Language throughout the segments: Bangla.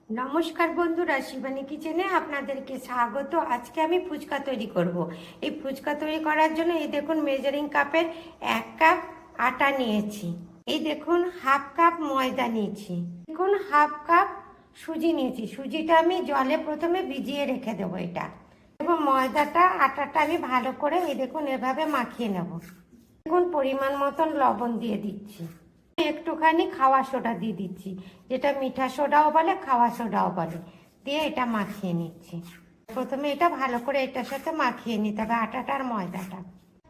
নমস্কার বন্ধুরা, শিবানী কিচেনে আপনাদেরকে স্বাগত। আজকে আমি ফুচকা তৈরি করব। এই ফুচকা তৈরি করার জন্য এই দেখুন মেজারিং কাপের 1 কাপ আটা নিয়েছি। এই দেখুন হাফ কাপ ময়দা নিয়েছি। দেখুন হাফ কাপ সুজি নিয়েছি। সুজিটা আমি জলে প্রথমে ভিজিয়ে রেখে দেবো। এটা এবং ময়দাটা আটাটা আমি ভালো করে এই দেখুন এভাবে মাখিয়ে নেব। দেখুন পরিমাণ মতন লবণ দিয়ে দিচ্ছি, একটুখানি খাওয়া সোডা দিয়ে দিচ্ছি, যেটা মিঠা সোডাও বলে খাওয়া সোডাও বলে, দিয়ে এটা মাখিয়ে নিচ্ছি। প্রথমে এটা ভালো করে এটার সাথে মাখিয়ে নিতে হবে আটাটা আর ময়দাটা।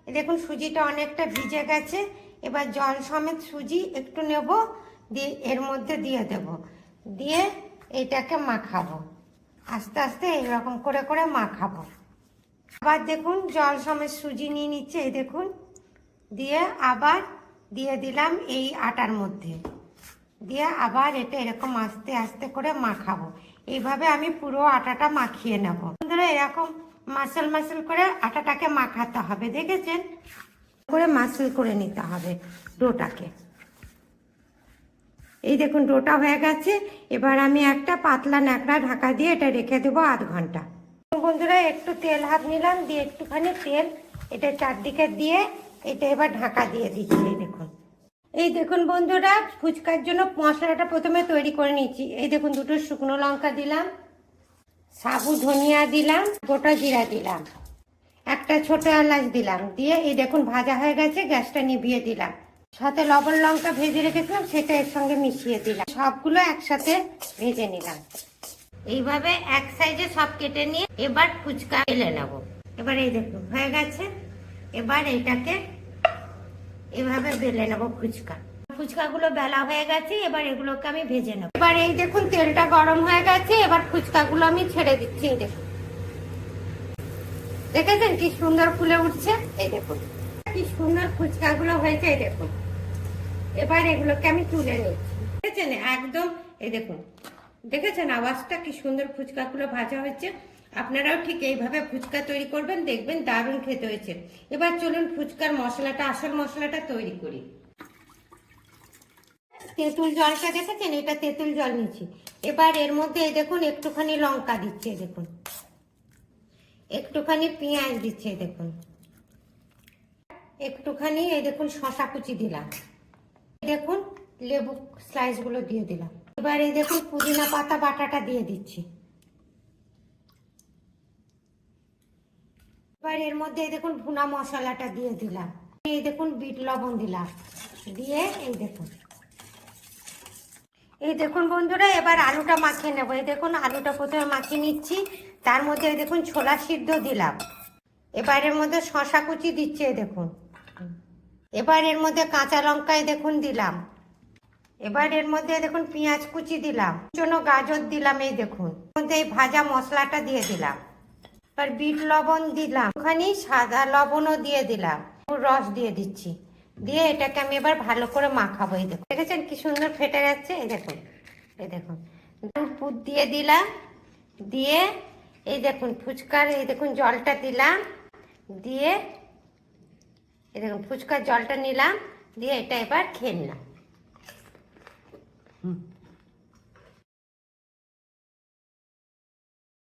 দেখুন সুজিটা অনেকটা ভিজে গেছে। এবার জল সমেত সুজি একটু নেব, দিয়ে এর মধ্যে দিয়ে দেব, দিয়ে এটাকে মাখাবো। আস্তে আস্তে এইরকম করে করে মাখাবো। আবার দেখুন জল সমেত সুজি নিয়ে নিচ্ছে, এই দেখুন, দিয়ে আবার দিয়ে দিলাম এই আটার মধ্যে, দিয়ে আবার এটা এরকম আস্তে আস্তে করে মাখাবো। এইভাবে আমি পুরো আটাটা মাখিয়ে নেব। বন্ধুরা এরকম মাসল মাসল করে আটাটাকে মাখাতে হবে, দেখেছেন, করে মাসল করে নিতে হবে ডোটাকে। এই দেখুন ডোটা হয়ে গেছে। এবার আমি একটা পাতলা ন্যাকড়া ঢাকা দিয়ে এটা রেখে দেবো আধ ঘন্টা। বন্ধুরা একটু তেল হাত নিলাম, দিয়ে একটুখানি তেল এটা চারদিকে দিয়ে এটা এবার ঢাকা দিয়ে দিচ্ছি। এই দেখুন বন্ধুরা, ফুচকার জন্য মশলাটা প্রথমে তৈরি করে নিচ্ছি। এই দেখুন দুটো শুকনো লঙ্কা দিলাম, সাবু ধনিয়া দিলাম, গোটা জিরা দিলাম, একটা ছোট এলাচ দিলাম, দিয়ে এই দেখুন ভাজা হয়ে গেছে, গ্যাসটা নিভিয়ে দিলাম। সাথে লবণ লঙ্কা ভেজে রেখেছিলাম সেটা এর সঙ্গে মিশিয়ে দিলাম, সবগুলো একসাথে ভেজে নিলাম। এইভাবে এক সাইডে সব কেটে নিয়ে এবার ফুচকা বেলে নেব। এবার এই দেখুন হয়ে গেছে। এবার এইটাকে এভাবে বেলে নেবো। ফুচকাগুলো বেলা হয়ে গেছে, এবার এগুলোকে আমি ভেজে নেবো। এবার এই দেখুন তেলটা গরম হয়ে গেছে, এবার ফুচকাগুলো আমি ছেড়ে দিচ্ছি। এই দেখুন, দেখেছেন কি সুন্দর ফুলে উঠছে। এই দেখুন কি সুন্দর ফুচকাগুলো হয়েছে। এই দেখুন এবার এগুলোকে আমি তুলে নিচ্ছি, দেখেছেন একদম। এই দেখুন দেখেছেন আওয়াজটা, কি সুন্দর ফুচকাগুলো ভাজা হয়েছে। আপনারাও ঠিক এইভাবে ফুচকা তৈরি করবেন, দেখবেন দারুণ খেতে হয়েছে। এবার চলুন ফুচকার মশলাটা, আসল মশলাটা তৈরি করি। তেঁতুল জলটা দেখেছেন, এটা তেঁতুল জল নিচ্ছি। এবার এর মধ্যে এই দেখুন একটুখানি লঙ্কা দিচ্ছে, দেখুন একটুখানি পেঁয়াজ দিচ্ছে, দেখুন একটুখানি এই দেখুন শসা কুচি দিলাম, দেখুন লেবু স্লাইস গুলো দিয়ে দিলাম। এবার এই দেখুন পুদিনা পাতা বাটাটা দিয়ে দিচ্ছি। এবার এর মধ্যে এই দেখুন ভুনা মশলাটা দিয়ে দিলাম, এই দেখুন বিট লবণ দিলাম, দিয়ে এই দেখুন বন্ধুরা এবার আলুটা মাখিয়ে নেবো। এই দেখুন আলুটা প্রথমে মাখিয়ে নিচ্ছি, তার মধ্যে এই দেখুন ছোলা সিদ্ধ দিলাম। এবার এর মধ্যে শসা কুচি দিচ্ছে, এই দেখুন। এবার এর মধ্যে কাঁচা লঙ্কা এই দেখুন দিলাম। এবার এর মধ্যে দেখুন পেঁয়াজ কুচি দিলাম, জন্য গাজর দিলাম, এই দেখুন মধ্যে এই ভাজা মশলাটা দিয়ে দিলাম। এবার বিট লবণ দিলাম, ওখানে সাদা লবণও দিয়ে দিলাম, রস দিয়ে দিচ্ছি, দিয়ে এটাকে আমি এবার ভালো করে মাখাবো। এই দেখুন দেখেছেন কি সুন্দর ফেটে যাচ্ছে। এই দেখুন পুর দিয়ে দিলাম, দিয়ে এই দেখুন ফুচকার এই দেখুন জলটা দিলাম, দিয়ে এই দেখুন ফুচকার জলটা নিলাম, দিয়ে এটা এবার খেয়ে নিলাম।